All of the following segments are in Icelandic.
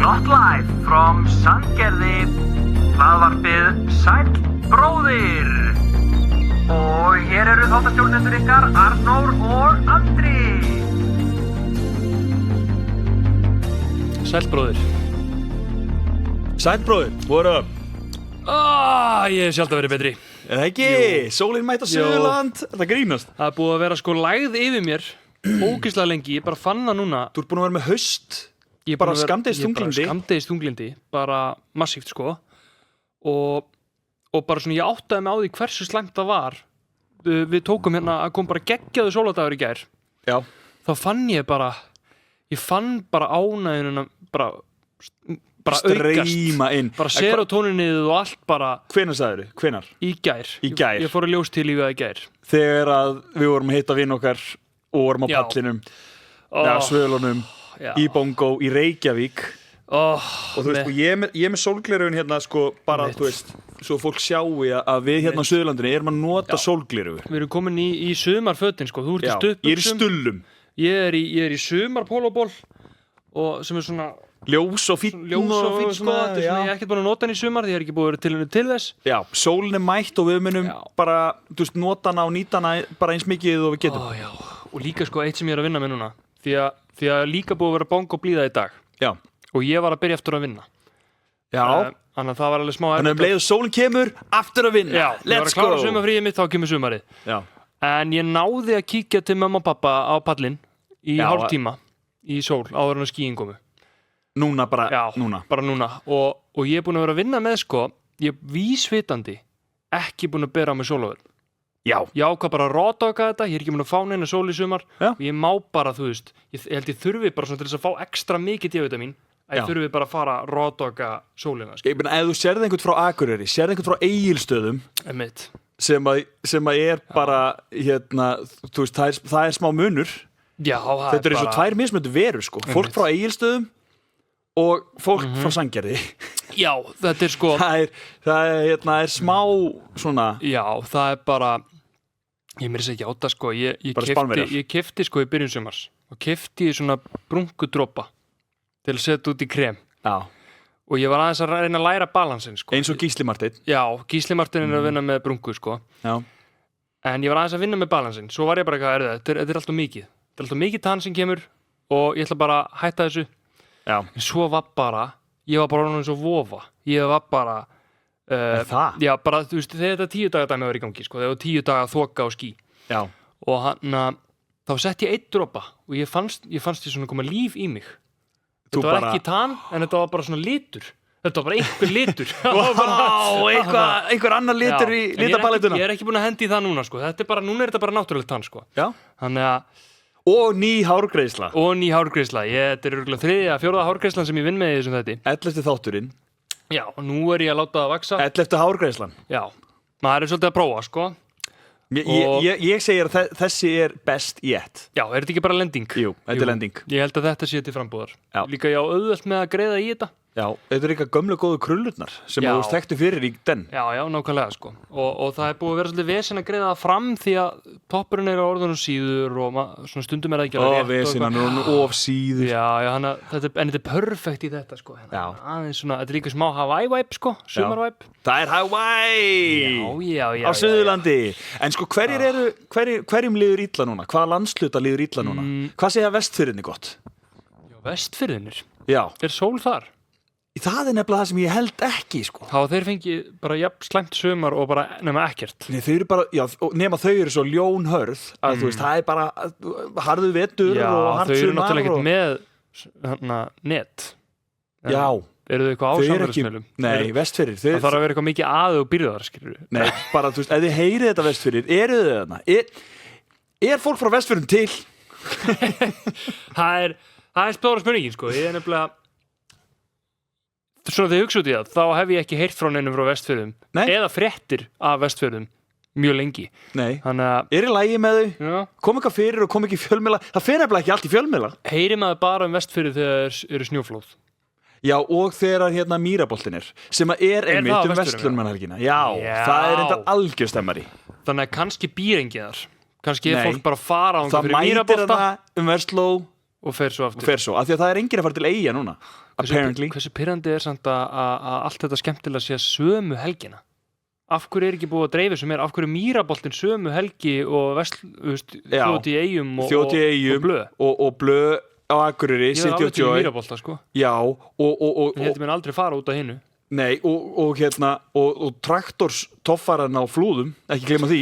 Not live from Sandgerði, hlaðvarpið Sæll bróðir. Og hér eru þáttastjórnendur ykkar Arnór og Andri. Sæll bróðir. Sæll bróðir, what up? Ég hef sjálf að vera betri. Er það ekki? Sólin mætt á Suðurland. Það grínast. Það er búið að vera sko lægð yfir mér ógeðslega lengi, ég bara fann það núna. Þú ert búin að vera með haust. Bara skammdegisþunglindi. Skammdegisþunglindi, bara massíft sko. Og bara svona ég áttaði mig á því hversu slæmt það var. Við tókum hérna að kom bara geggjaðu sóladagur í gær. Já. Þá fann ég bara ánægjuna bara streyma inn. Bara serotóninnið og allt bara. Hvenær sagðirðu? Hvenær? Í gær. Í gær. Ég fór að ljóstilífa í gær. Þegar að við vorum að hitta vinn okkar og vorum á pallinum. Svölunum. Í Bongo, í Reykjavík. Og þú veist, ég er með sólgleraugun hérna sko, bara, þú veist, svo fólk sjáu að við hérna á Suðurlandinu erum að nota sólgleraugur. Við erum komin í sumarfötin sko, þú ert í stuttbuxum. Ég er í stullum. Ég er í sumarpólóból og sem er svona ljós og fínn sko, þetta er svona, ég er ekkert búin að nota hann í sumar, því ég er ekki búin að vera tilhörnu til þess. Já, sólin er mætt og við munum bara, þú veist, nota hana og nýta hana bara eins mikið og við getum. Já, og líka sko eitt sem ég er að vinna með núna, því að líka búið að vera Bongo blíða í dag. Já. Og ég var að byrja aftur að vinna. Já. Þannig að það var alveg smá erfitt. Þannig að leið og sólin kemur, aftur að vinna. Já, let's go. Ég var að klára sumarfríið mitt, þá kemur sumarið. Já. En ég náði að kíkja til mamma og pappa á pallinn í hálftíma í sól áður en skýin komu. Núna bara, núna. Bara núna. Og ég er búin að vera að vinna með sko, ég er vísvitandi ekki búin að bera á mig sólarvörn. Já. Ég ákvað bara að rótaka þetta, ég er ekki búin að fá neina sól í sumar. Já. Og ég má bara, þú veist, ég held ég þurfi bara svona til þess að fá ekstra mikið D-vitamin, að ég þurfi bara að fara að rótaka sólina. Ég meina, ef þú sérð einhvern frá Akureyri, sérð einhvern frá Egilsstöðum, sem að er bara, hérna, þú veist, það er smá munur. Já, það þetta er eins og tvær mismunandi verur, sko. Fólk frá Egilsstöðum og fólk frá Sandgerði. Já, þetta er sko það er smá svona. Já, það er bara ég meira þess að játa sko ég keypti sko í byrjun sumars og keypti svona brunkudropa til að setja út í krem. Já. Og ég var aðeins að reyna að læra balansin sko. Eins og Gísli Marteinn. Já, Gísli Marteinn er að vinna með brunku sko. Já. En ég var aðeins að vinna með balansin. Svo var ég bara þetta er alltaf mikið. Þetta er alltaf mikið tann sem kemur og ég ætla bara að hætta þessu. Já. En svo var ég var bara orðinn eins og vofa. Ég var bara það? Já, bara, þú veist, þegar þetta 10 daga dæmi var í gangi, sko, þegar 10 daga þoka og ský. Já. Og þá sett ég 1 dropa og ég fannst ég svona koma líf í mig. Þetta var ekki tann, en þetta var bara svona litur. Þetta var bara einhver litur. Einhver annar litur í litapalettuna. Ég er ekki búin að hendi í það núna, sko. Núna er þetta bara náttúrulegt tann, sko. Já. Þannig að Og ný hárgreiðsla. Þetta er örugglega 3. eða 4. hárgreiðslan sem ég vinn með í þessum þætti. 11. þátturinn. Já, og nú er ég að láta það vaksa. 11. hárgreiðslan. Já, maður er svolítið að prófa, sko. Ég segir að þessi er best yet. Já, er þetta ekki bara lending? Jú, þetta er lending. Ég held að þetta sé til frambúðar. Já. Líka ég á auðvelt með að greiða í þetta. Já, þetta er eitthvað gömlu góðu krullurnar sem þú þekktu fyrir í den. Já, nákvæmlega sko. Og það er búið að vera svolítið vesen að greiða það fram því að toppurinn er á orðunum síður og svona stundum er það ekki alveg rétt. Vesen, hann er orðunum of síður. Já, en þetta er perfekt í þetta sko. Aðeins svona, þetta er líka smá Hawaii-vibe sko, sumar-vibe. Það er Hawaii! Já. Á Suðurlandi. En sko, hverjum líður illa núna? Hvaða landshluta líður illa núna? Hvað segja Vestfirðinni gott? Já, Vestfirðinir? Já. Er sól þar? Það er nefnilega það sem ég held ekki, sko. Þá þeir fengi bara jafn slæmt sumar og bara nema ekkert. Nei, þau eru bara, nema þau eru svo ljónhörð að þú veist, það er bara harðu vetur og hart sumar. Já, þau eru náttúrulega ekkert með net. Já. Eru þau eitthvað á samfélagsmiðlum? Nei, Vestfirðir. Það þarf að vera eitthvað mikið að og byrjaðar, skilur. Nei, bara, þú veist, ef þið heyrið þetta Vestfirðir, eru þau þarna? Er fólk frá Vestfirðum til? Það er stóra spurningin, sko. Ég er nefnilega svona þegar ég hugsa út í það, þá hef ég ekki heyrt frá neinum frá Vestfjörðum eða fréttir af Vestfjörðum mjög lengi. Nei, er í lagi með þau? Já. Kom eitthvað fyrir og kom ekki í fjölmiðla? Það fer nefnilega ekki allt í fjölmiðla. Heyrir maður bara Vestfjörðu þegar eru snjóflóð? Já, og þegar hérna Mýraboltinn sem er einmitt Vestlunarmannahelgina. Já, það er enda algjörstemmari. Þannig að kannski býr enginn þar. Kannski er fólk bara að fara á fyrir Mýrabolta. Það mætir það Vestló og fer svo aftur af því að það enginn að fara til Eyja núna apparently. Hversu pirrandi samt að allt þetta skemmtilega sé sömu helgina? Af hverju ekki búið að dreifa sem af hverju Mýraboltinn sömu helgi og þjóti í Eyjum og Blö og Blö á Akureyri City of Joy. Ég var Mýrabolta sko. Já og ég hefði mér aldrei fara út af hinnu. Nei og traktors toffaran á Flúðum, ekki gleyma því.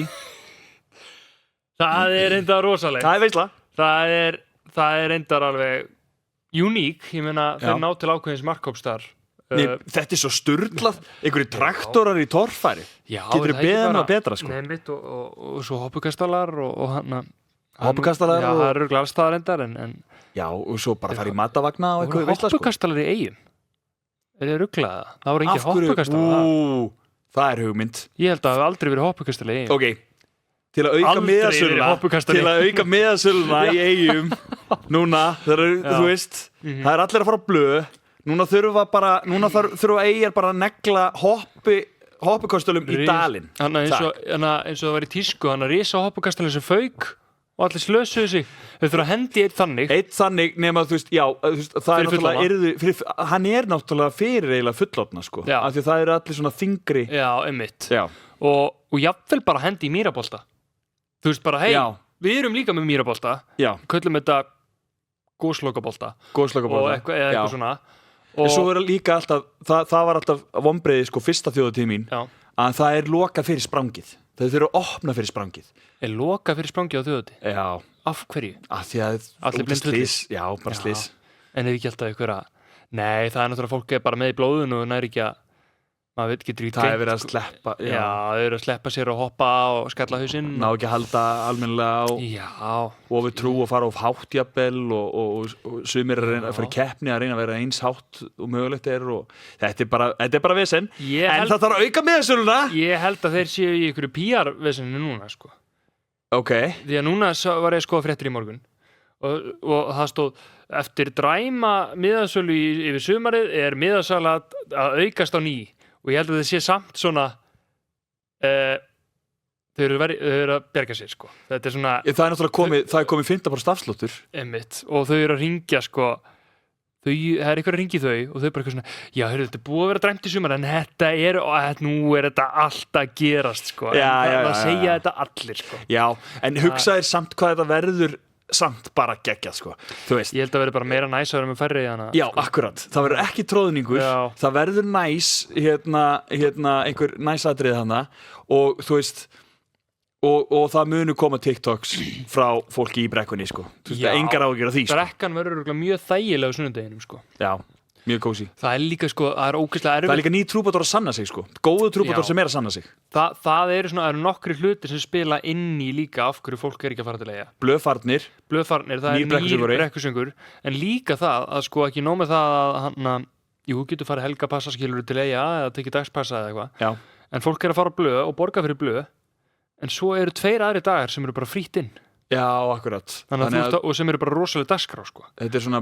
Það enda rosalega. Það veisla. Það reyndar alveg uník, ég meina þeir ná til ákveðins markkópstar. Þetta svo sturlað, einhverju traktorar í torfæri. Getur þið beðan að betra sko. Nei mitt og svo hoppukastalar og hoppukastalar já, það eru glasstaðar reyndar en já, og svo bara fara í matavagna og eitthvað veisla sko. Hoppukastalar í Eyjum? Er þið ruglaða? Það voru ekki hoppukastalar. Það hugmynd. Ég held að það hafi aldrei verið hoppukastalar í Eyjum. Ok. Til að auka miðasöluna í Eyjum núna, þú veist það allir að fara á Blö núna þurfa Eyjar bara að negla hoppukastölum í dalinn eins og það var í tísku hann að risa hoppukastölum sem fauk og allir slösuðu sig þau þurfa að hendi eitt þannig nema þú veist, það náttúrulega hann náttúrulega fyrir eiginlega fullorðna sko, af því það eru allir svona þyngri einmitt og jafnvel bara hendi í Mýrabolta. Þú veist bara, við erum líka með Mýrabolta, köllum þetta góslokabolta og eitthvað svona. En svo líka alltaf, það var alltaf vonbrigði sko fyrsta þjóðatíð mín, að það lokað fyrir sprangið. Þau þurfa að opna fyrir sprangið. Lokað fyrir sprangið á þjóðatíð? Já. Af hverju? Af því að slís. Já, bara slís. En ekki alltaf einhverja, nei, það náttúrulega fólk bara með í blóðinu og næri ekki að maður getur það verið að sleppa já, þau eru að sleppa sér og hoppa og skalla hausinn ná ekki að halda almennilega og við trú og fara of hátt jafnvel og sumir að fara í keppni að reyna að vera eins hátt og mögulegt og þetta er bara vesen en það þarf að auka miðasöluna. Ég held að þeir séu í einhverju PR-vesenu núna sko. Ok. Því að núna var ég að skoða fréttir í morgun og það stóð eftir dræma miðasölu yfir sumarið er miðasala að aukast á ný. Og ég held að það sé samt svona þau eru að berga sér sko. Þetta er svona það er náttúrulega komið 15% afsláttur einmitt, og þau eru að ringja sko það er eitthvað að ringja þau og þau bara eitthvað svona já, heyrðu, þetta er búið að vera dræmt í sumar en nú er þetta allt að gerast sko það segja þetta allir sko. Já, en hugsaðir samt hvað þetta verður samt bara geggjað sko. Þú veist. Ég held að verður bara meira næs að vera með færri í hana. Já, sko. Akkurat. Það verður ekki tróðningur. Það verður næs einhver næs atriði hana og þú veist og það munu koma TikToks frá fólki í brekkunni sko. Þú veist, engar áhyggjur af því sko. Brekkan verður mjög þægilega á sunnudeginum sko. Já. Mjög kósi. Það er líka sko, það er ógeðslega erfitt. Það er líka ný trúbador að sanna sig sko. Góðu trúbador sem er að sanna sig. Það eru nokkri hlutir sem spila inn í líka af hverju fólk ekki að fara til Eyja. Blöðfarnir, það er nýr brekkusöngur. En líka það að sko ekki nóg með það að þú getur farið helgapassa skilur til Eyja eða tekið dagspassa eða eitthvað. Já. En fólk að fara á Blöð og borga fyrir Blöð. En svo eru 2 aðrir dagar sem eru bara frítt inn. Já, akkurat. Og sem eru bara rosalega dagskrá sko. Þetta er svona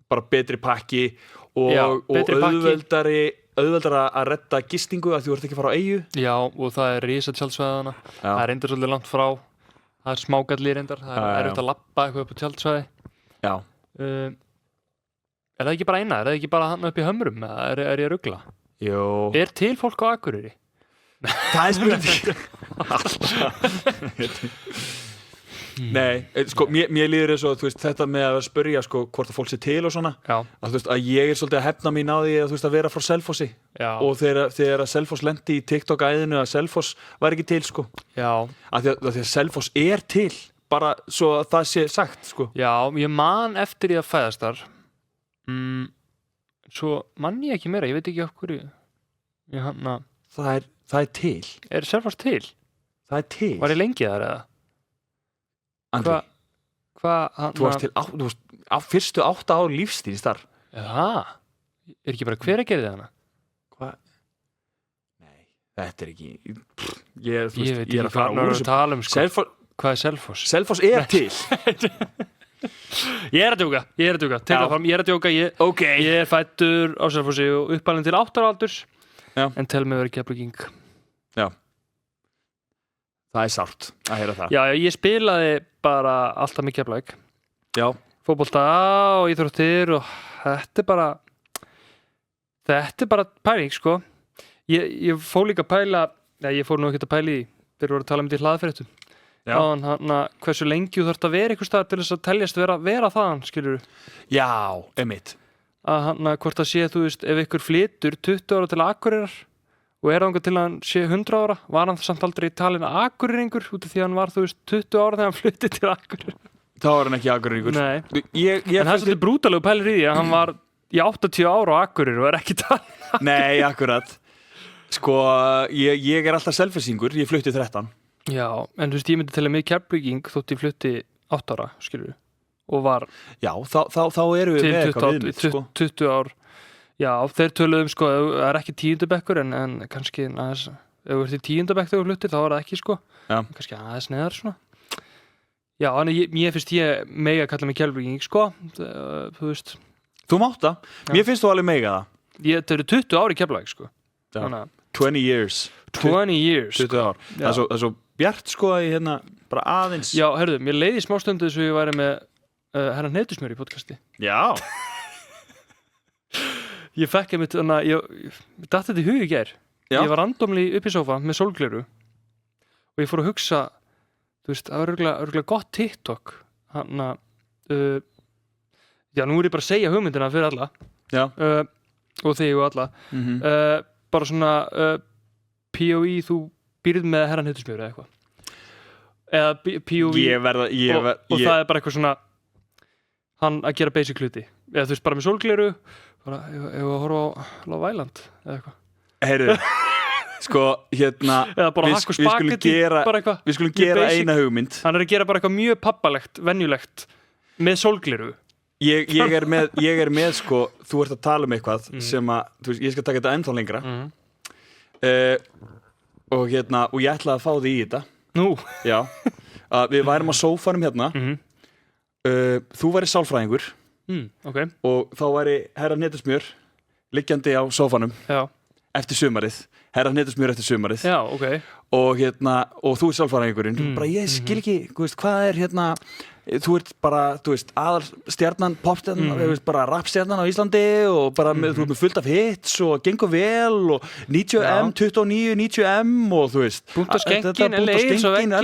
bara betri pakki og auðveldara að redda gistingu að þú ert ekki að fara á Eyju. Já, og það er risa tjaldsvæðana. Það er reyndar svolítið langt frá. Það er smágallir reyndar. Það er erfitt að labba eitthvað upp á tjaldsvæði. Já. Er það ekki bara eina? Er það ekki bara hann upp í Hömrum? Er ég að rugla? Jó. Er til fólk á Akureyri? Það er spurning. Nei, sko, mér líður eins og þetta með að spyrja sko, hvort að fólk sé til og svona að ég er svolítið að hefna mín á því að vera frá Selfossi og þegar að Selfoss lendi í TikTok-æðinu að Selfoss var ekki til sko. Af því að Selfoss er til bara svo að það sé sagt sko. Já, ég man eftir því að fæðast þar svo man ég ekki meira, ég veit ekki af hverju það er til. Er Selfoss til? Það er til. Var ég lengi þar eða? Andri, þú varst til á fyrstu 8 ár lífstíðs þar. Já, er ekki bara hver að gera hana? Hvað? Nei, þetta er ekki ég veit ekki hvað maður er að tala um sko. Hvað er Selfoss? Selfoss er til. Ég er að djóka, Tekla fram, ég er að djóka ég er fæddur á Selfossi og uppalinn til 8 ára aldurs en tel mig verið Keflavíking. Já. Það er sárt að heyra það. Já, ég spilaði bara alltaf með Keflavík. Já. fótbolta og íþróttir og þetta er bara pæling, sko. Ég fór líka að pæla, ég fór nú ekkert að pæla í þegar voru að tala um þetta í hlaðfréttum. Hversu lengi þú þarft að vera einhvers staðar til þess að teljast vera þaðan, skilurðu? Já, einmitt. Hvort það sé, þú veist, ef ykkur flytur 20 ára til Akureyrar og þangað til hann sé 100 ára, var hann samt aldrei talinn Akureyringur út af því að hann var, þú veist, 20 ára þegar hann flutti til Akureyrar. Þá var hann ekki Akureyringur. Nei, en það er svolítið brútalegu pælir í því að hann var í 80 ára á Akureyri og er ekki talinn. Nei, akkurat. Sko, ég er alltaf selfisingur, ég flutti 13. Já, en þú veist, ég myndi tala mig Keflvíking þótt ég flutti 8 ára, skilur við, og var já, þá erum við með eitthvað viðmitt, sko. 20 ár, já, þeir töluðum, sko, það er ekki 10. bekkur, en kannski aðeins, ef þú ert í 10. bekk þegar þú fluttir, þá er það ekki, sko, kannski aðeins neðar, svona. Já, en ég finnst ég mega að kalla mig Keflvíking, sko, þú veist. Þú mátt það, mér finnst þú alveg mega það. Það eru 20 ár í Keflavík, sko. Já, 20 years. 20 years, 20 ár. Það er svo bjart, sko, að ég bara aðeins. Já, herðu, mér leiði smá stundu þess að ég væri með herra Hnetusmjör í podcasti. Já. Ég fekk einmitt, ég datt þetta í hug í gær. Já. Ég var randomli upp í sófa með sólgleru og ég fór að hugsa, þú veist, það var örugglega gott TikTok. Já, nú er ég bara að segja hugmyndina fyrir alla. Já. Og þig og alla. Bara svona POV, þú býrð með herra Hnetusmjör eða eitthvað. Eða POV og það er bara eitthvað svona hann að gera basic hluti. Eða þú veist, bara með sólgleru, bara ef að horfa á Love Island eða eitthvað. Heyrðu, sko, eða bara hakk og spagetti, bara eitthvað. Við skulum gera eina hugmynd. Hann er að gera bara eitthvað mjög pappalegt, venjulegt, með sólgleru. Ég er með, sko, þú ert að tala um eitthvað sem að, þú veist, ég skal taka þetta ennþá lengra. Og ég ætlaði að fá þig í þetta. Nú? Já. Við værum á sófanum hérna. Þú væri sálfræðingur. Okay. Og þá væri herra Hnetusmjör liggjandi á sófanum. Já. Eftir sumarið. Herra Hnetusmjör eftir sumarið. Já, ok. Og þú ert sálfræðingurinn. Bara ég skil ekki, þú veist, hvað er þú ert bara, þú veist, aðalstjarnan, popstjarnan, bara rappstjarnan á Íslandi og bara þú ert með fullt af hits og gengur vel og 90M, 29, 90M og þú veist. Búnt á skengin, LA eins og veggin bara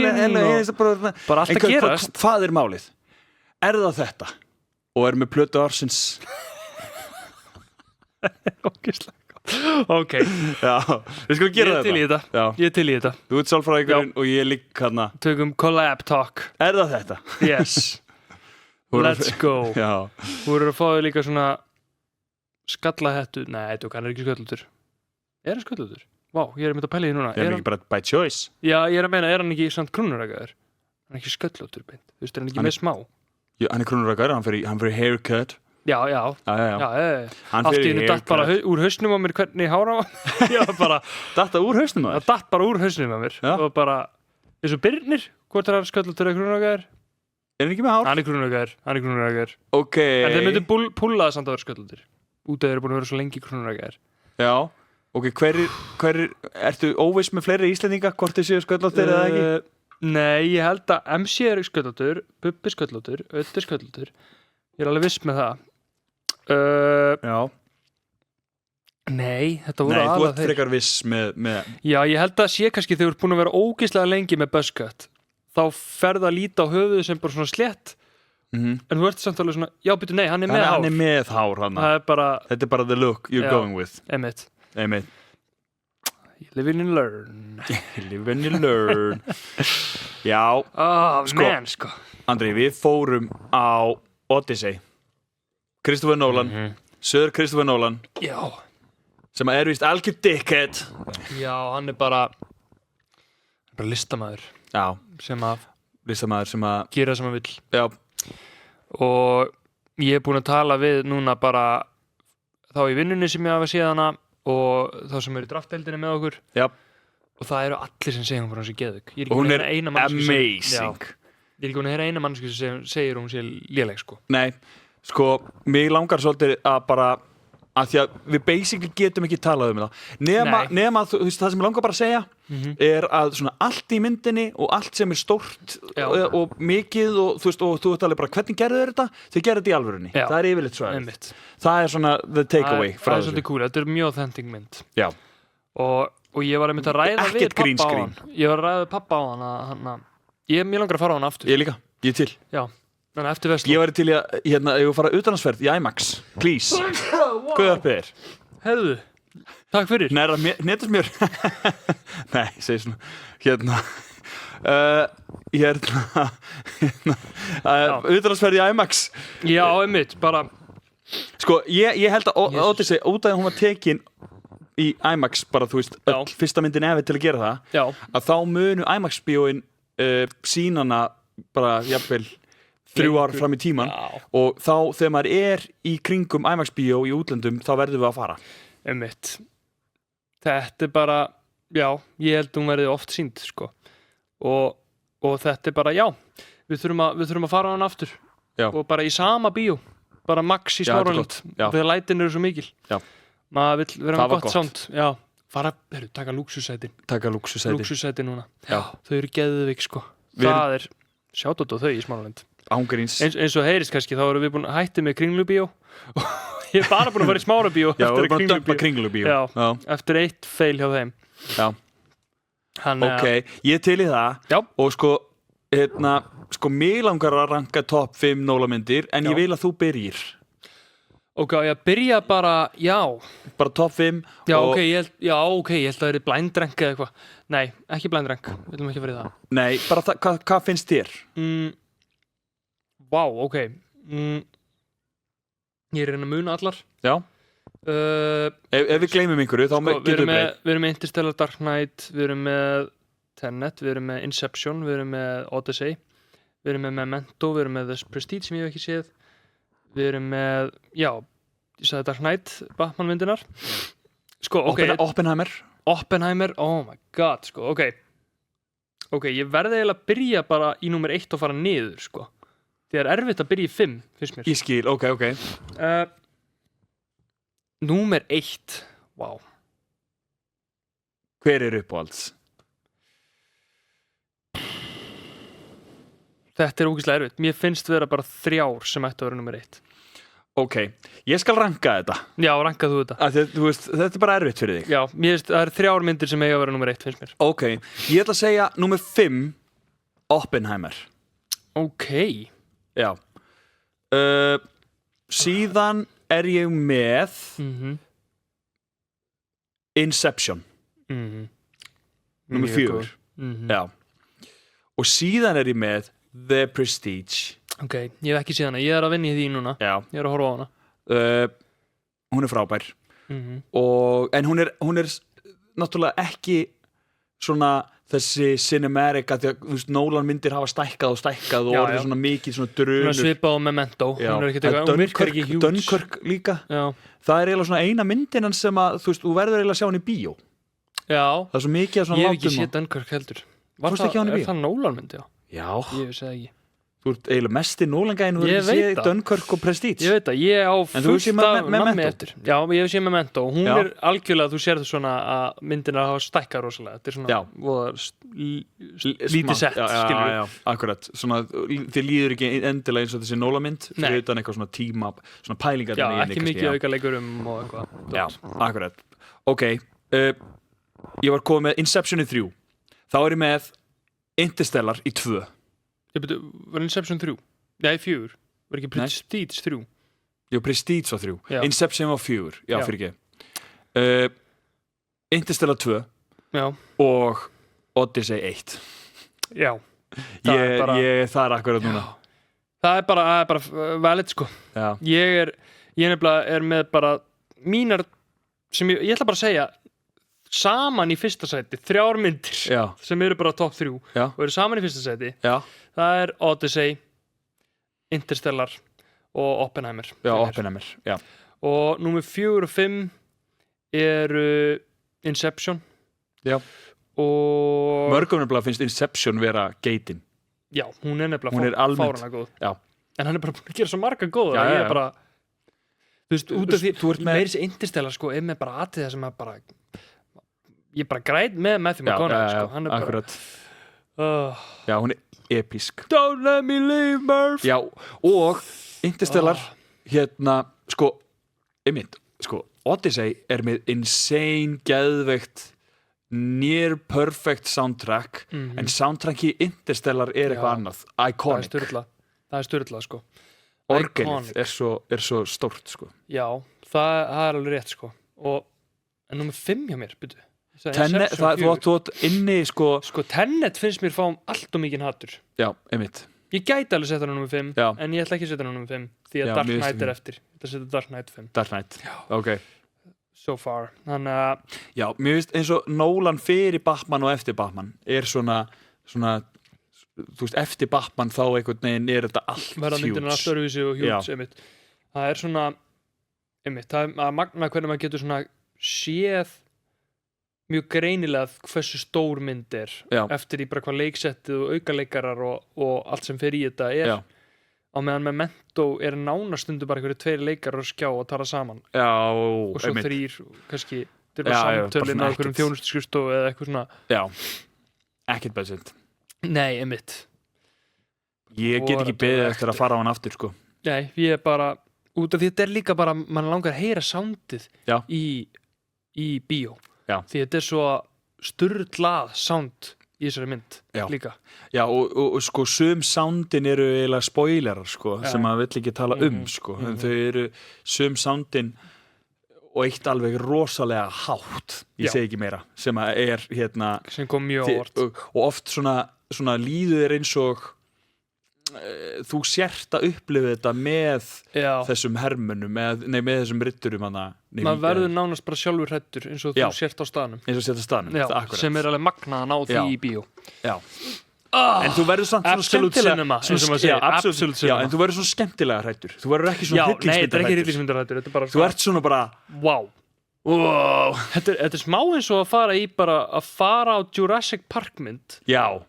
allt að gerast. Hvað er málið? Er það þetta? Og er með plötu ársins? Ógeðslega. Ok. Já, við skulum gera þetta. Ég er til í þetta. Þú ert sálfræðingurinn og ég ligg hérna. Tökum collab talk. Er það þetta? Yes. Let's go. Já. Þú eru að fá þig líka svona skallahettu. Nei, hann er ekki sköllóttur. Er hann sköllóttur? Vá, ég er með að pæla í því núna. Er hann ekki bara by choice? Já, ég er að meina, er hann ekki samt krúnurækkaður? Hann er ekki sköllóttur beint. Þú veist, er hann ekki með smá? Já, hann er krúnurækkaður, hann fyrir haircut. Já. Allt í hennu datt bara úr hausnum á mér hvernig hára var. Já, bara datt úr hausnum á mér? Það datt bara úr hausnum á mér. Og bara, eins og Birnir, hvort er hann sköllóttur eða krúnurækkaður? Er hann ekki með hár? Hann er krúnurækkaður. Ok. En þeir myndu púlaða samt að vera sköllóttur. Út af þeir eru búin að vera svo lengi krúnurækkaður. Já. Ok, hverir, ertu óviss með fleiri Íslendinga, hvort þið séu sköllóttir eða ekki? Nei, ég held að MC er sköllóttur, Bubbi sköllóttur, Öddi sköllóttur. Ég er alveg viss með það. Já. Nei, þetta voru aðalega þeir. Nei, þú ert frekar viss með... Já, ég held að sé kannski þegar þú ert búin að vera ógeðslega lengi með buzzcut. Þá ferð að líta á höfuðu sem bara svona slétt. En þú ert samt alveg svona, já, byrju, nei, hann er með hár. Hann er með hár, hann. Þetta er bara the look you're going with. Einmitt. Live and learn. Já. Sko. Andri, við fórum á Odyssey. Christopher Nolan. Sir Christopher Nolan. Já. Sem er víst algjör dickhead. Já, hann er bara listamaður. Já. Listamaður sem að gera sem hann vill. Já. Og ég er búin að tala við núna bara þá í vinnunni sem ég hafa séð hana og þá sem eru í draftdeildinni með okkur. Já. Og það eru allir sem segja hún bara hans í geðvik. Hún er amazing. Ég er ekki búin að heyra eina mannsku sem segir hún sé léleg, sko. Nei, sko, mig langar svolítið að bara af því að við basically getum ekki talað um það nema þú veist, það sem ég langar bara að segja er að svona allt í myndinni og allt sem er stórt og mikið og þú veist, og þú veist alveg bara hvernig gerðu þeir þetta? Þeir gerðu þetta í alvörunni, það er yfirleitt svo það er svona the takeaway frá þessu. Það er svolítið cool, þetta er mjög authentic mynd. Já. Og ég var einmitt að ræða við pappa á hann. Ég var að ræða við pappa á hann mér langar að fara á hann aftur. Ég líka, ég til. Já, þannig að eftir Vestló. Ég væri til í að, ég var fara utanlandsferð í IMAX, please. Guðarpið þér. Hefðu, takk fyrir. Nei, netast mér. Nei, segi svona. Utanlandsferð í IMAX. Já, einmitt, bara. Sko, ég held að Odyssey, út af að hún var tekin í IMAX, bara þú veist, fyrsta myndin til að gera það, að þá munu IMAX-bíóin sýnana bara jafnvel 3 ár fram í tíman og þá þegar maður er í kringum IMAX-bíó í útlöndum þá verðum við að fara. Einmitt. Þetta er bara, ég held hún verði oft sýnd, sko. Og þetta er bara, við þurfum að fara á hann aftur. Og bara í sama bíó, bara max í Smáralind, þegar lætin eru svo mikil. Maður vill vera með gott sound. Taka lúxussætin núna. Þau eru geðveik, sko. Það er sjátt á þau í Smáralind. Eins og heyrist kannski, þá erum við búin að hætti með Kringlubíó og ég er bara búin að fara í Smárabíó eftir Kringlubíó. Eftir 1 fail hjá þeim. Ok, ég til í það og sko mig langar að ranka top 5 Nolan-myndir en ég vil að þú byrjir. Ok, ég byrja bara, bara top 5 ég held að það er Blind Rank eða eitthvað. Nei, ekki Blind Rank, við viljum ekki fyrir það. Nei, bara hvað finnst þér? Ok ég er að muna allar. Ef við gleymum einhverju þá getum við breytt. Við erum með Interstellar, Dark Knight, við erum með Tenet, við erum með Inception, við erum með Odyssey, við erum með Memento, við erum með The Prestige sem ég hef ekki séð, við erum með, ég sagði Dark Knight, Batman-myndinar. Sko, Oppenheimer, oh my god, sko, ok, ég verði eiginlega að byrja bara í númer 1 og fara niður, sko. Það er erfitt að byrja í 5, finnst mér. Ég skil, ok. Númer 1, Hver er uppáhalds? Þetta er ógeðslega erfitt. Mér finnst vera bara 3 sem ættu að vera númer 1. Ok, ég skal ranka þetta. Já, ranka þú þetta. Þú veist, þetta er bara erfitt fyrir þig. Já, mér finnst, það eru 3 myndir sem eiga að vera númer 1, finnst mér. Ok, ég ætla að segja númer 5, Oppenheimer. Ok. Já. Síðan er ég með Inception. Númer 4. Já. Og síðan er ég með The Prestige. Ok, ég hef ekki séð hana, ég er að vinna í því núna. Ég er að horfa á hana. Hún er frábær. En hún er náttúrulega ekki svona þessi cinematic að því að, þú veist, Nolan myndir hafa stækkað og orðið svona mikið svona drunur. Svipað á Memento. Hún er ekki Dunkirk líka. Það er eiginlega svona eina myndin hans sem að, þú veist, þú verður eiginlega að sjá hann í bíó. Það er svo mikið að svona ég hef ekki séð Dunkirk heldur. Er það Nolan mynd, Já. Ég veist það ekki. Þú ert eiginlega mest í Nolan-gæðin og þú hefði séð Dunkirk og Prestige. Ég veit það, ég á fullt af nammi eftir. Já, ég hef séð Memento. Hún er algjörlega, þú sér það svona að myndina hafa stækkað rosalega. Þetta er svona lítið sett, skilur við. Já, akkurat. Svona, þið líður ekki endilega eins og þessi Nolan-mynd fyrir utan eitthvað svona tíma, svona pælingar. Já, ekki mikið aukaleikurum og eitthvað. Já, akkurat. Ok, ég var komið með Inception í 3. Þá er ég með Interstellar í 2. Var Inception 3? Nei, 4. Var ekki Prestige 3? Jú, Prestige var 3. Inception var 4. Já, fyrir ekki. Interstellar 2. Já. Og Odyssey 1. Já. Það er akkurat núna. Það er bara valid, sko. Já. Ég nefnilega er með bara mínar sem ég ætla bara að segja saman í fyrsta sæti, 3 myndir sem eru bara top 3 og eru saman í fyrsta sæti. Það er Odyssey, Interstellar og Oppenheimer. Já, Oppenheimer, já. Og númer 4 og 5 eru Inception. Já. Og mörgum nefnilega finnst Inception vera geitin. Já, hún er nefnilega fáránlega góð. Já. En hann er bara búin að gera svo marga góða. Ég er bara, þú veist, út af því meiri þessi Interstellar sko, með bara atrið það sem að bara ég bara græt með Matthew McConaughey sko, hann akkurat já, hún episk Don't let me leave Murph já, og Interstellar sko, sko Odyssey með insane, geðveikt near perfect soundtrack en soundtracki Interstellar eitthvað annað, iconic það er styrlað sko orgelið er svo stórt sko já, það er alveg rétt sko en nummer 5 hjá mér byrju Tenet, þú átt inni sko Tenet finnst mér fá allt og mikinn hatur já, einmitt ég gæti alveg setja hann á nummer 5 en ég ætla ekki að setja hann á nummer 5 því að Dark Knight eftir ég ætla að setja Dark Knight 5 Dark Knight, ok so far þannig að já, mér finnst eins og Nolan fyrir Batman og eftir Batman svona þú veist, eftir Batman þá einhvern veginn þetta allt verða myndina allt öruvísi og huge einmitt það er svona einmitt, það er magna hvernig maður getur svona séð mjög greinilega hversu stór mynd eftir í bara hvað leiksettið og aukaleikarar og allt sem fer í þetta á meðan Memento nánastundu bara einhverju 2 leikarar að skjá og tala saman og svo 3 kannski samtölin á einhverjum þjónustuskrifstofu eða eitthvað svona já, ekkert budget nei, einmitt ég get ekki beðið eftir að fara á hann aftur sko nei, ég bara út af því þetta líka bara, mann langar að heyra soundið í bíó því þetta svo sturlað sound í þessari mynd líka já, og sko sum soundin eru eiginlega spoilerar sko sem maður vill ekki tala sko en þau eru sum soundin og eitt alveg rosalega hátt ég segi ekki meira sem að sem kom mjög óvart og oft svona líður er eins og þú sért að upplifa þetta með þessum hermunum með þessum riddurum maður verður nánast bara sjálfur hræddur eins og þú sért á staðnum sem er alveg magnaðan á því í bíó en þú verður samt absolute cinema en þú verður svona skemmtilega hræddur þú verður ekki svona hryllingsmyndar hræddur þú ert svona bara wow. Þetta er smá eins og að fara á Jurassic Park mynd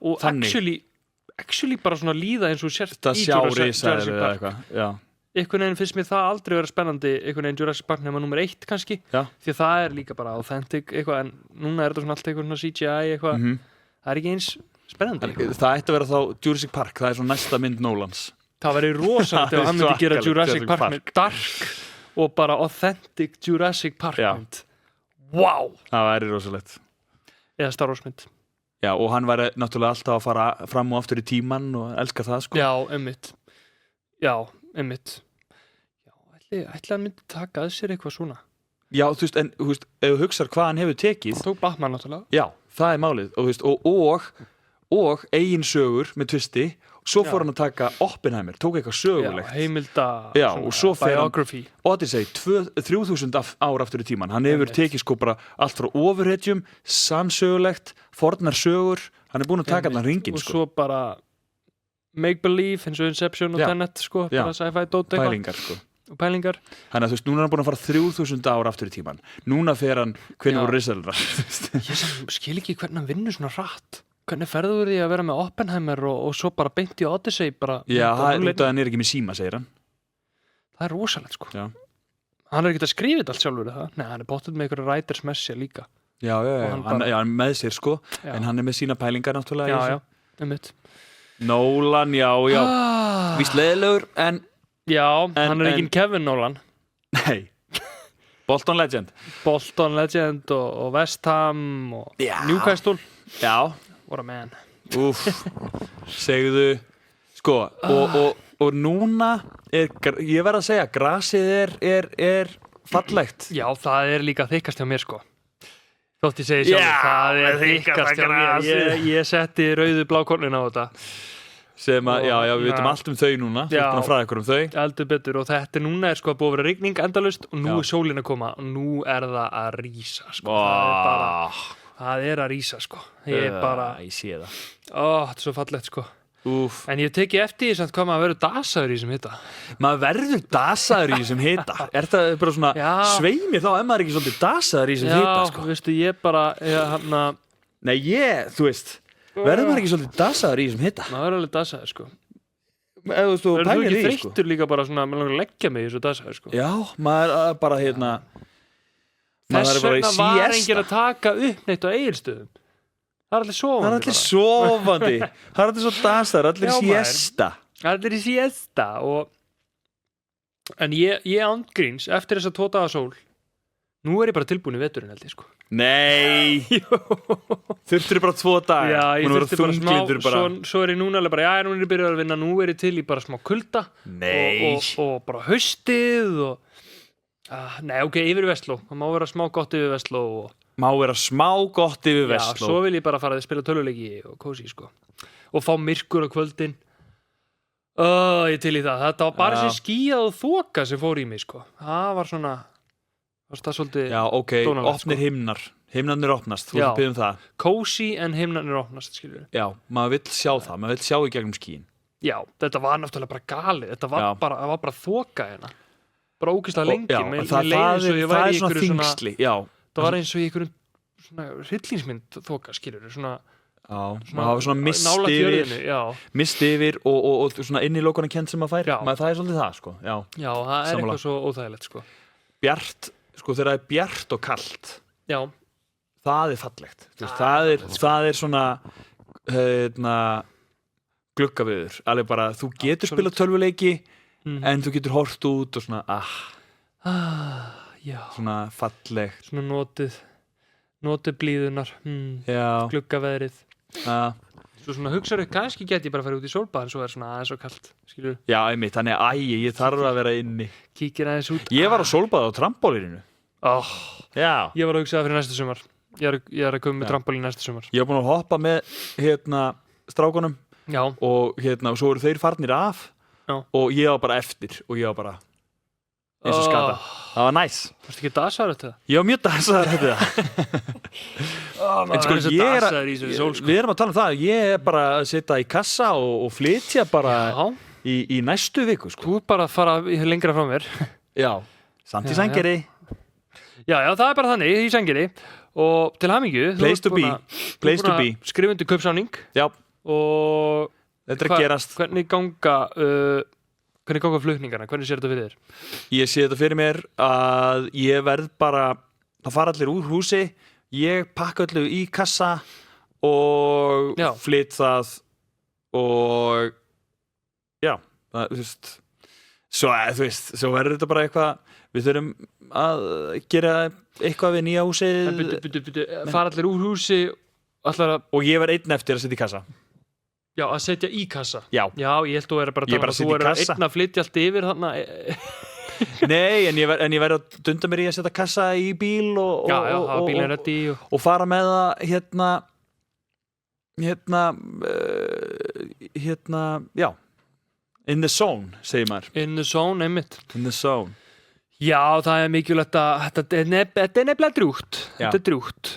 og actually bara svona líða eins og sért í Jurassic Park einhvern veginn finnst mér það aldrei vera spennandi einhvern veginn Jurassic Park nema nummer 1 kannski því að það er líka bara authentic eitthvað en núna er þetta svona allt eitthvað svona CGI eitthvað það er ekki eins spennandi það ætti að vera þá Jurassic Park það er svona næsta mynd Nolans það væri rosalega ef hann myndi gera Jurassic Park með dark og bara authentic Jurassic Park mynd wow það væri rosalegt eða Star Wars mynd já, og hann væri náttúrulega alltaf að fara fram og aftur í tímann og elska það sko já, einmitt já, ætla að myndi taka að sér eitthvað svona já, þú veist, en þú veist, ef þú hugsar hvað hann hefur tekið hann tók Batman náttúrulega já, það er málið og, þú veist, og eigin sögur með tvisti svo fór hann að taka Oppenheimer tók eitthvað sögulegt heimilda og svo biography Odyssey 3000 ár aftur í tíman hann hefur tekið sko bara allt frá ofurhetjum sannsögulegt, fornar sögur hann er búin að taka hann hringinn og svo bara make believe eins og Inception og Tenet sko bara sci-fi dót pælingar þannig að þú veist, núna er hann búin að fara 3000 ár aftur í tíman núna fer hann hvernig voru risaðlar ég skil ekki hvernig hann vinnur svona hratt hvernig ferður því að vera með Oppenheimer og svo bara beint í Odyssey bara já, það er ekki með síma, segir hann það er rosalegt sko hann er ekki að skrifa þetta allt sjálfur nei, hann er bóttið með einhverja writers með sér líka já, hann er með sér sko en hann er með sína pælingar náttúrulega Nolan, víst leiðilegur en hann er ekki Kevin Nolan nei Bolton Legend og West Ham og Newcastle what a man segðu sko og núna ég verð að segja grasið er fallegt já það er líka þykkast hjá mér sko þótt ég segi sjálf það er þykkast hjá mér ég setti rauðu blákornin á þetta sem að, við veitum allt um þau núna þú ert búin að fræða ykkur um þau heldur betur og þetta núna er sko búið að vera rigning endalaust og nú er sólin að koma og nú er það að rísa sko það er að rísa sko ég sé það þetta er svo fallegt sko en ég teki eftir því samt hvað maður verður dasaður í þessum hita maður verður dasaður í þessum hita er það bara svona sveimir þá ef maður ekki svolítið dasaður í þessum hita sko veistu ég bara þú veist verður maður ekki svolítið dasaður í þessum hita maður verður alveg dasaður sko Verður þú ekki þreyttur líka bara svona með langar að leggja mig í þessu dagsæði sko? Já, maður bara Þess vegna var enginn að taka upp neitt á Egilsstöðum. Það er allir sofandi. Það er allir svo dagsæðar, allir í siesta. Allir í siesta en ég ángríns eftir þessa 2 daga sól. Nú er ég bara tilbúin í veturinn held ég sko. Nei. Þurftur bara 2 daga. Já, ég þurfti bara svo er ég núna alveg bara, já, nú er ég byrjað að vinna, nú er ég til í bara smá kulda. Nei. Og bara haustið nei, ok, yfir Vestló. Það má vera smá gott yfir Vestló Já, svo vil ég bara fara að spila töluleiki og kósi sko. Og fá myrkur á kvöldin. Ég til í það. Þetta var bara þessi skýjað og þoka sem fór í mig sko. Það var svona það svolítið Já, ok, opnir himnar. Himnarnir opnast, þú ert að biðja það. Kósi en himnarnir opnast, skilur við. Já, maður vill sjá það. Maður vill sjá í gegnum skýin. Já, þetta var náttúrulega bara galið. Þetta var bara þoka hérna. Bara ógeðslega lengi. Það er svona þyngsli. Það var eins og í einhverjum svona hryllingsmynd þoka, skilur við. Maður hafa svona mist yfir og svona inn í lókunum kent sem maður fær. Það er svolítið það, sko. Já, það er eitthvað svo óþægilegt, sko. Bjart, sko, þegar það er bjart og kalt. Já. Það er fallegt. Það er svona gluggaviður. Alveg bara, þú getur spilað tölvuleiki en þú getur hort út og svona svona fallegt, svona notið blíðunar gluggaveðrið svo svona hugsaðu, kannski get ég bara að fara út í sólbað en svo er svona aðeins og kalt, skilur já, einmitt, þannig að ég þarf að vera inni kíkir aðeins út ég var að sólbaða á trampólíninu ég var að hugsa það fyrir næsta sumar ég er að koma með trampólín næsta sumar ég var búin að hoppa með strákunum og svo eru þeir farnir af og ég var bara eftir og ég var bara eins og skata það var næs Varstu ekki dasaður eftir það? Ég var mjög dasaður eftir það en sko við erum að tala um það ég er bara að setja í kassa og flytja bara í næstu viku sko. Þú er bara að fara lengra frá mér Já, samt í Sandgerði Já, það er bara þannig í Sandgerði og til hamingju Place to be Skrifa undir kaupsamning Já og þetta er að gerast Hvernig ganga flutningarna? Hvernig sér þetta fyrir þér? Ég sé þetta fyrir mér að ég verð bara það fara allir úr húsi ég pakka allir í kassa og flytt það og það, þú veist svo verður þetta bara eitthvað við þurfum að gera eitthvað við nýja húsið fara allir úr húsi og ég verð einn eftir að setja í kassa Já, að setja í kassa Já, ég held þú er bara að tala þú er einn að flytja allt yfir þarna Nei, en ég verð að dunda mér í að setja kassa í bíl og fara með það já in the zone, segir maður In the zone, einmitt In the zone Já, það er mikilvægt að þetta er nefnilega drjúgt Þetta er drjúgt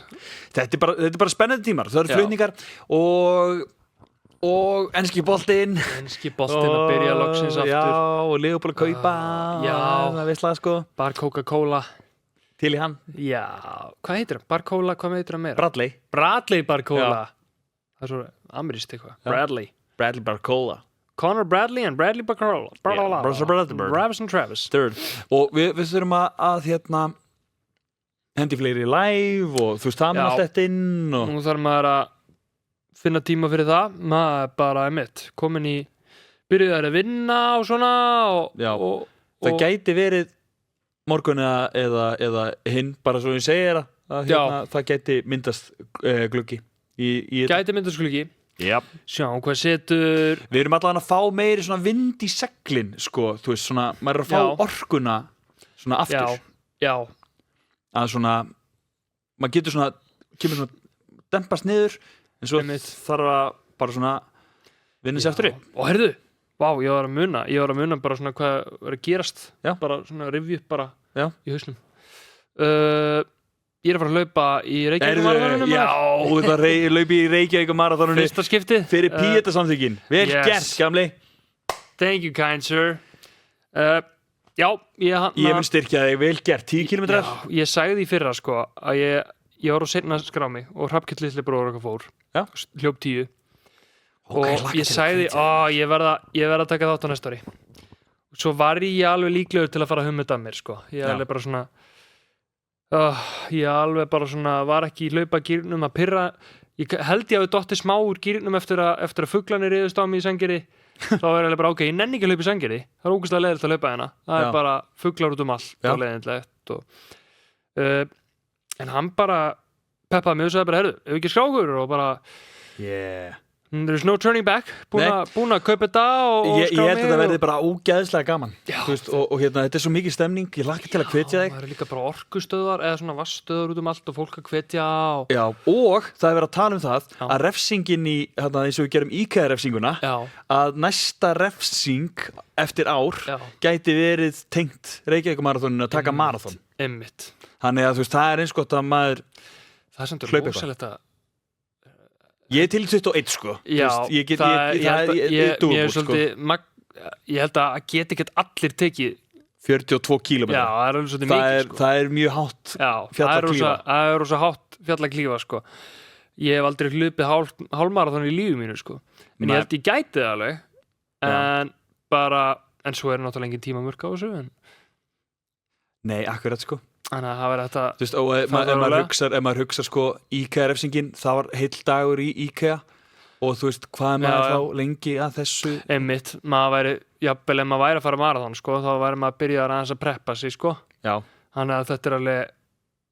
Þetta er bara spennandi tímar Það eru flutningar og enski boltinn að byrja loksins aftur og Leopold að kaupa það veistlega sko Bar Coca-Cola til í hann hvað heitir það? Bar Cola, hvað heitir það meira? Bradley Bar Cola það er svo amerískt eitthvað Bradley Bar Cola Conor Bradley and Bradley Bar Cola Travis and Travis og við þurfum að hendi fleiri live og þú veist það með allt þetta inn og nú þarf maður að finna tíma fyrir það maður bara komin í byrjuðar að vinna og svona og það gæti verið morgun eða hinn bara svo ég segir að það gæti myndast gluggi gæti myndast gluggi sjá hvað setur við erum allavega að fá meiri svona vind í seglin sko, þú veist svona maður er að fá orkuna svona aftur að svona maður getur svona kemur svona dempast niður en svo þarf að bara svona vinna sér aftur upp og heyrðu, ég var að muna bara svona hvað er að gerast bara svona rifja upp bara í hausnum ég er að fara að hlaupa í Reykjavík marathoninu það hlaupi í Reykjavík marathoninu fyrsta skipti fyrir Píeta-samþykkin vel gert, gamli thank you kind sir ég mun styrkja þig, vel gert 10 kilometrar ég sagði því fyrra sko að ég var á seinna skrá mig og Hrafnkell litli bróður okkar fór hljóp 10 og ég sagði, ég verð að taka þátt á næsta ári. Svo var ég alveg líklegur til að fara að humma mér, sko. Ég alveg bara svona, var ekki í hlaupagírnum að pirra. Ég held ég hafi dottið smá úr gírnum eftir að fuglarnir riðust á mig í Sandgerði. Þá var ég bara, ok, ég nenni ekki að hlaupa í Sandgerði. Það er ógeðslega leiðilegt að hlaupa hérna. Það er bara fuglar út um allt og leiðindlegt. En hann bara peppaði mig og sagði bara, herru, ef ekki skrákur og bara there's no turning back, búin að kaupa þetta og ég held að þetta verði bara ógeðslega gaman. Veist, og hérna, þetta er svo mikið stemning, ég hlakka til að hvetja þig. Það eru líka bara orkustöðvar eða svona vassstöðvar út um allt og fólk að hvetja Já, og það er verið að tala um það að refsingin í, hérna, eins og við gerum IKEA-refsinguna, að næsta refsing eftir ár gæti verið tengt Reykjavík-maraþoninu að taka maraþon. Einmitt. Þannig að þú veist, það er eins gott að maður það er samt rosalegt að Ég er til 21, sko. Já, ég held að geti ekkert allir tekið 42 kílómetra. Já, það er alveg svolítið mikið, sko. Það er mjög hátt fjallaklífa. Það er rosa hátt fjallaklífa, sko. Ég hef aldrei hlupið hálfmaraþon í lífi mínu, sko. En ég held ég gæti það alveg. En svo er náttúrulega engin tímamörk á þessu. Nei, akkurat, sko. Þannig að það verður þetta Þú veist, og ef maður hugsar sko IKEA-refsingin, það var heill dagur í IKEA og þú veist, hvað er maður þá lengi að þessu Einmitt, maður væri, jafnvel ef maður væri að fara maraþon, sko, þá væri maður að byrja aðeins að preppa sig, sko. Já. Þannig að þetta er alveg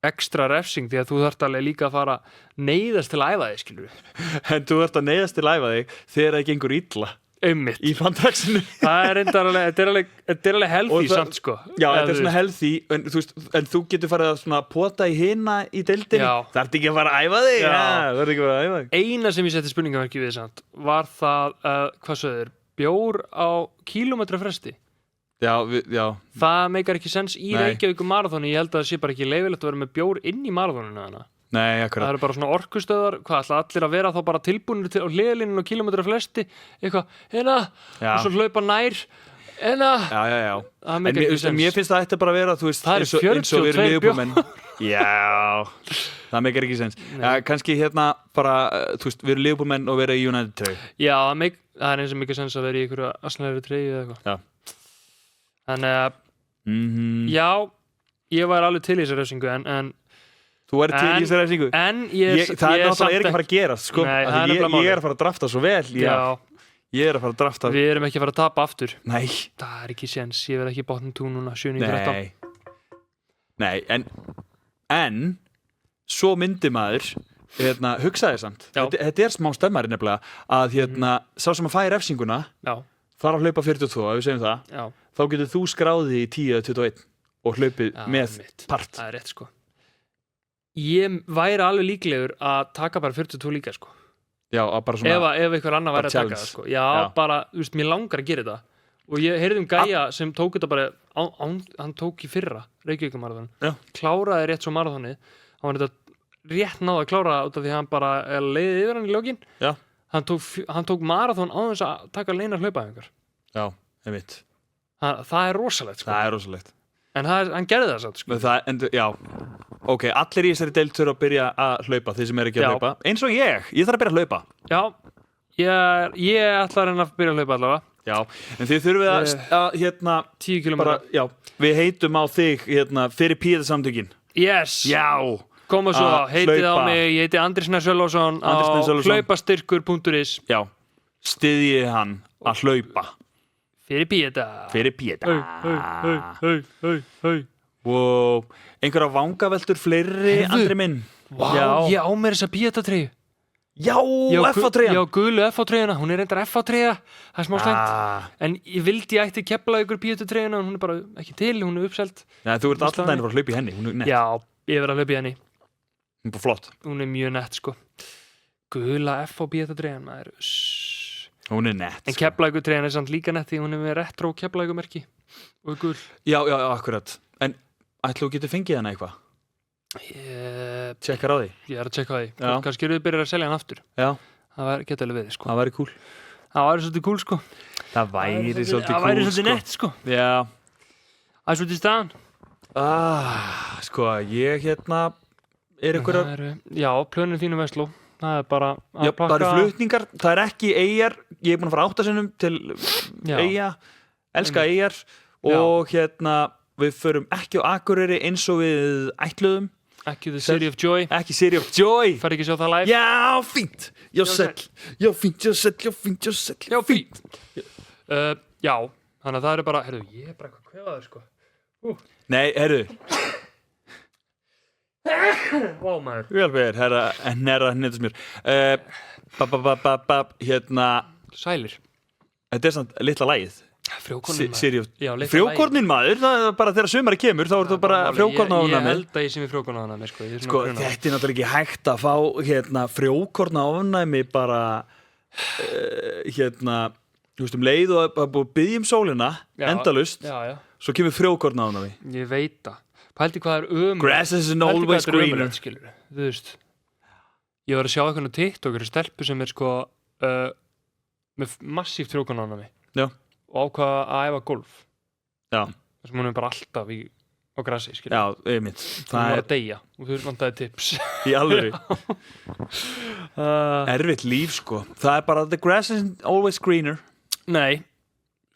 ekstra refsing því að þú þarft alveg líka að fara neyðast til að æfa þig, skilur við. En þú þarft að neyðast til að æfa þig þegar það gengur illa. Einmitt. Í fandraxinu. Það er þetta er alveg healthy samt, sko. Já, þetta er svona healthy, en þú getur farið að svona pota í hina í deildinni. Þarft ekki að fara að æfa þig? Já, þarft ekki að fara að æfa þig. Eina sem ég setti spurningamerki við samt var það, hvað sögður, bjór á kílómetra fresti. Já. Það meikar ekki sens í Reykjavík maraþoni. Ég held að það sé bara ekki leyfilegt að vera með bjór inn í maraþoninu hana. Nei, akkurat. Það eru bara svona orkustöðar, hvað ætla allir að vera þá bara tilbúinir til á hliðalínunni og kílómetra flesti, eitthvað, og svo hlaupa nær, Já. En mér finnst það ætti bara að vera, þú veist, eins og við erum liðbúmenn. Já, það meikar ekki sens. Kannski hérna bara, þú veist, við erum liðbúmenn og vera í United treyju. Já, það er eins og mikið sens að vera í einhverju Arsenal treyju eða eitthvað. Já. Þannig að, já, ég var alveg til í þessari refsingu, en Þú væri til í þessari refsingu? Það er náttúrulega ekki að fara að gerast, sko. Nei, ég er að fara að drafta svo vel. Já. Ég er að fara að drafta. Við erum ekki að fara að tapa aftur. Nei. Það er ekki séns. Ég verð ekki botnum tú núna 7-13. Nei, en svo myndi maður hugsaði samt. Þetta er smá stemmari nefnilega að sá sem að fæ refsinguna fara að hlaupa 42, ef við segjum það, þá getur þú skráði í 10-21 og hlaupið með part. Það er rétt, sko. Ég væri alveg líklegur að taka bara 42 líka, sko. Já, bara svona ef einhver annar væri að taka það, sko. Já, bara, þú veist, mér langar að gera þetta. Og ég heyrði gæja sem tók þetta bara hann tók í fyrra Reykjavík-maraþon. Kláraði rétt svo maraþonið. Hann var þetta rétt náða að klára út af því að hann bara leiði yfir hann í lokin. Já. Hann tók maraþon á þess að taka leinar hlaupaæfingar. Já, einmitt. Það er rosalegt, sko. Það er rosalegt. En hann gerði það samt, sko. Já, ok, allir í þessari deild þurfa að byrja að hlaupa, þeir sem eru ekki að hlaupa. Eins og ég þarf að byrja að hlaupa. Já, ég ætla að reyna að byrja að hlaupa allavega. Já, en þið þurfum að 10 kilometra. Já, við heitum á þig fyrir Píðarsamtökin. Yes! Já! Koma svo, heitið á mig, ég heiti Andri Snær Sölvason á hlaupastyrkur.is. Já, styðjið hann að hlaupa. Fyrir Píeta. Wow. Einhverja vangaveltur fleiri, Andri minn. Vá, ég á mér þessa Píeta-treyju. Já, FH-treyjan. Já, gulu FH-treyjuna, hún er reyndar FH-treyja. Það er smá slæmt. En ég vildi ég ætti Keflavíkur Píeta-treyjuna, hún er bara ekki til, hún er uppselt. Nei, þú ert alltaf daginn að hlaupa í henni, hún er nett. Já, ég verð að hlaupa í henni. Hún er bara flott. Hún er mjög nett, sko. Gula FH-Píeta-treyjan, maður. Hún er nett. En Keflavíkur-treyjan er samt líka nett því hún er með retro Keflavíkur-merki og gul. Já, akkurat. En ætlu þú getur fengið hana eitthvað? Tjekkar á því? Ég er að tjekka á því. Kannski eru við byrjar að selja hann aftur. Já. Það geta alveg við, sko. Það væri cool. Það væri svolítið cool, sko. Það væri svolítið cool, sko. Það væri svolítið nett, sko. Já. Það er svolítið staðan. Sko, ég er einhverja... Já, plönin þínu Vestló. það bara Já, það eru flutningar, það er ekki eyjar, ég er búin að fara 8 sinnum til eyja, elska eyjar og við förum ekki á Akureyri eins og við ætluðum. Ekki The City of Joy. Ekki City of Joy. Fær ekki sjá það live? Já, fínt. Já, fínt. Já, þannig að það eru bara, heyrðu, ég er bara eitthvað kvefaður, sko. Nei, heyrðu. Vá, maður. Velbeður, herra hnetast mér. Sælir. Þetta er samt litla lagið. Frjókornin maður, það er bara þegar sumari kemur þá er það bara frjókornaofnæmi. Ég held að ég sem er frjókornaofnæmi, sko. Þetta er náttúrulega ekki hægt að fá frjókornaofnæmi bara þú veist leið og að biðja sólina endalaust, svo kemur frjókornaofnæmi. Ég veit það. Pældi hvað er ömurlegt. Grass isn't always greener. Þú veist, ég var að sjá eitthvað á TikTok, stelpu sem er sko með massíft frjókornaofnæmi. Já. Og ákvaða að æfa golf. Já. Þess að hún er bara alltaf á grassi, skilur. Já, einmitt. Það er að deyja og þú vantaði tips. Í alvöru. Erfitt líf, sko. Það er bara the grass isn't always greener. Nei.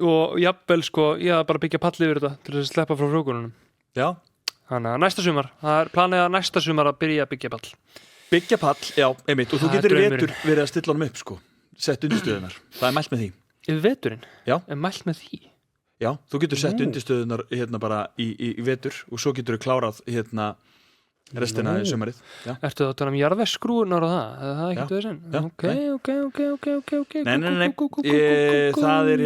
Og jafnvel, sko, ég hafði bara byggja pall yfir þetta til að sleppa frá frjókornunum. Já. Þannig að næsta sumar, það er planið að næsta sumar að byrja að byggja pall. Byggja pall, já, einmitt. Og þú getur í vetur verið að stilla honum upp, sko. Sett undirstöðunar. Það er mælt með því. Yfir veturinn? Já. Er mælt með því? Já, þú getur sett undirstöðunar bara í vetur og svo getur þú klárað restina í sumarið. Já. Ertu þá að tala jarðvegsskrúfurnar og það? Er það ekkert við sen? Ok. Nei. Það er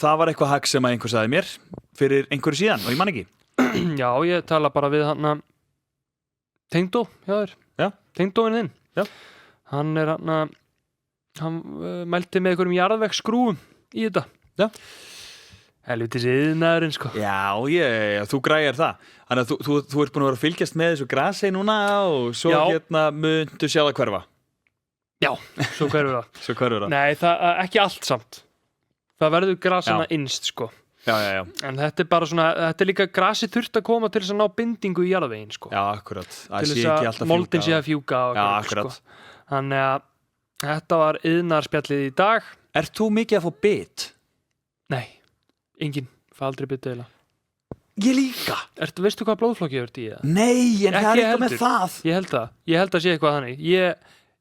það var eitthvað hagg sem að einhver sagði mér fyrir einhverju síðan og ég man ekki. Já, ég tala bara við Tengdó, hjá þér. Já. Tengdóinn þinn. Já. Hann er hann mælti með einhverjum jarðvegsskrúfum í þetta. Já. Helvítis iðnaðurinn, sko. Já, þú græjar það. Þannig að þú ert búin að vera að fylgjast með þessu grasi núna og svo muntu sjá það hverfa. Já, svo hverfur það. Svo hverfur það. Nei, það ekki allt samt. Það verður grasina innst, sko. Já. En þetta er bara svona, þetta er líka grasi þurft að koma til þess að ná bindingu í jarðveginn, sko. Já, akkurat. Til þess að moldin sé að fjúka. Já, akkurat. Sko. Þannig að þetta var iðnaðarspjallið í dag. Ert þú mikið að fá bit? Nei, enginn. Fá aldrei bit eða. Ég líka. Veistu hvað blóðflokki hefur í það? Nei, en það er eitthvað með það. Ég held að sé eitthvað þannig.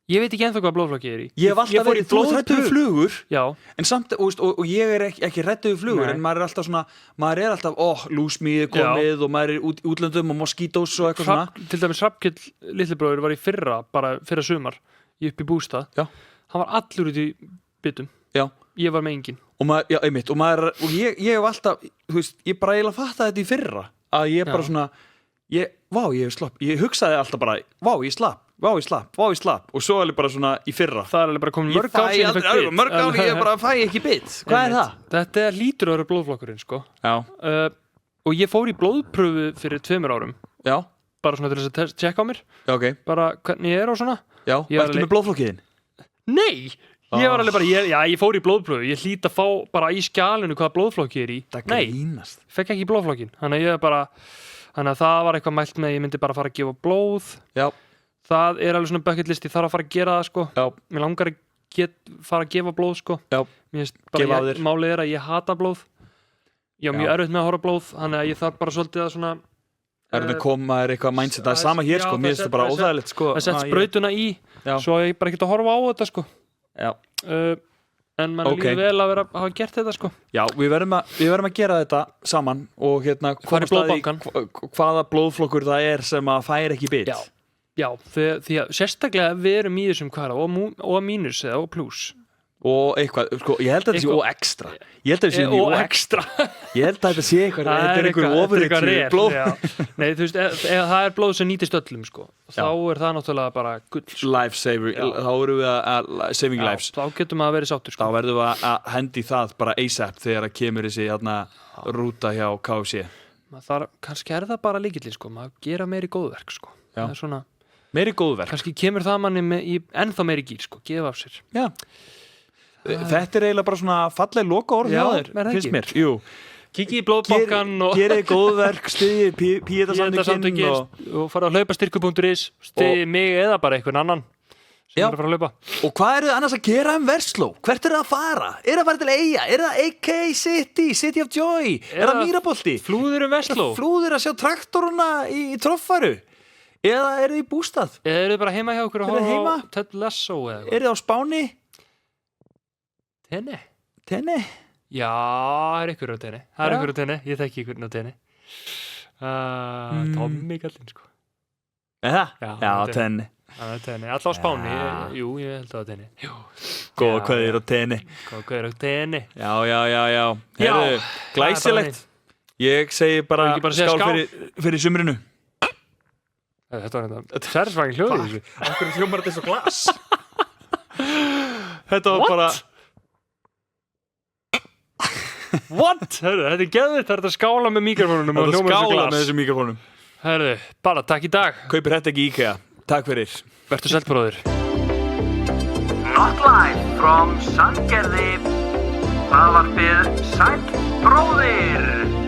Ég veit ekki ennþá hvað blóðflokki er í. Ég hef alltaf verið hræddur við flugur. Já. En samt, og ég er ekki hræddur við flugur, en maður er alltaf lúsmíði komið og maður er útlöndum og moskítós og eitthvað svona. Til dæmis Hrafnkell litlibróðir var í fyrra sumar, upp í bústað. Já. Hann var allur út í bitum. Já. Ég var með engin. Og ég hef alltaf, þú veist, ég bara eiginlega fattaði þetta í fyrra, að ég bara svona, ég slapp. Ég hugsaði alltaf bara, ég slapp. Og svo er ég bara svona í fyrra. Það er alveg bara komin mörg ár síðan ég fekk bit. Mörg ár ég bara fæ ekki bit. Hvað er það? Þetta hlýtur að vera blóðflokkurinn, sko. Já. Og ég fór í blóðpröfu fyrir 2 árum. Já. Bara svona til þess að tjekka á mér. Já, ok. Bara hvernig ég er og svona. Já, ertu með blóðflokkiðin? Nei! Ég var alveg bara, ég fór í blóðpröfu. Ég hlýt að fá bara í skjalinu hvaða blóðflokki er í. Það grínast. Nei, fekk ekki blóðflokkin. Þannig að það var eitthvað mælt með, ég myndi bara fara að gefa blóð. Já. Það er alveg svona bucket list, ég þarf að fara að gera það, sko. Já. Mér langar að fara að gefa blóð, sko. Já. Málið er að ég hata blóð. Ég á mjög erfitt með að horfa blóð, þannig að ég þarf bara svolítið að svona... koma eitthvað mindset, það er sama hér, sko. Mér finnst það bara óþægilegt, sko. Það sett sprautuna í, svo ég bara ekkert að horfa á þetta, sko. Já. En mann líður vel að hafa gert þetta, sko. Já, við verðum að gera þetta saman og komast að því hvaða blóðflokkur það er sem að fær ekki bit. Já, því að sérstaklega við erum í þessum og mínus eða og pluss. Og eitthvað, sko, ég held að þetta sé og extra. Ég held að þetta sé eitthvað, þetta er einhver ofurreikli blóð. Nei, þú veist, það er blóð sem nýtist öllum, sko. Þá er það náttúrulega bara gull. Lifesaver, þá erum við að saving lives. Þá getum við að vera sáttur, sko. Þá verðum við að hendi það bara ASAP þegar að kemur þessi rúta hjá KFC. Kannski er það bara lykillinn, sko. Maður gera meiri góðverk, sko. Það er svona... Meiri góðverk. Kannski kemur það manni í ennþá meiri gír, sko. Gefa af sér. Já. Þetta er eiginlega bara svona falleg lokaorð hjá þér, finnst mér. Jú. Kikið í blóðbankan og... Gerið góðverk, stiðið Píetasamtökin og fara að hlaupa styrku.is, stiðið mig eða bara einhvern annan sem er að fara að laupa. Og hvað eru þið annars að gera Versló? Hvert eru þið að fara? Er það að fara til Eyja? Er það AK City of Joy? Er það Mýrabolti? Flúður Versló? Flúður að sjá traktoruna í Troffaru? Eða eru þið í bústað? Eða eru þið bara heima hjá okkur og horfa á Ted Lasso eða eitthvað? Eru þið á Spáni? Tenni? Já, það er ykkur á Tenni. Ég þekki ykkur á Tenni. Tommy kallinn, sko. Eða? Já, Tenni. Alltaf á Spáni, jú, ég held að Tenni. Góða kveðir á Tenni. Já. Heyrðu, glæsilegt. Ég segi bara skál fyrir sumrinu. Þetta var þetta særsvægin hljóð í þessu. Akkur hljómar þetta eins og glas. Þetta var bara... What? Herðu, þetta er geðvitt, það er að skála með mikrofónunum og hljómar þessu glas. Með þessu mikrofónum. Herðu, bara takk í dag. Kaupir þetta ekki í IKEA. Takk fyrir. Vertu sæll, bróðir. Not live from Sandgerði. Hlaðvarpið Sæll bróðir.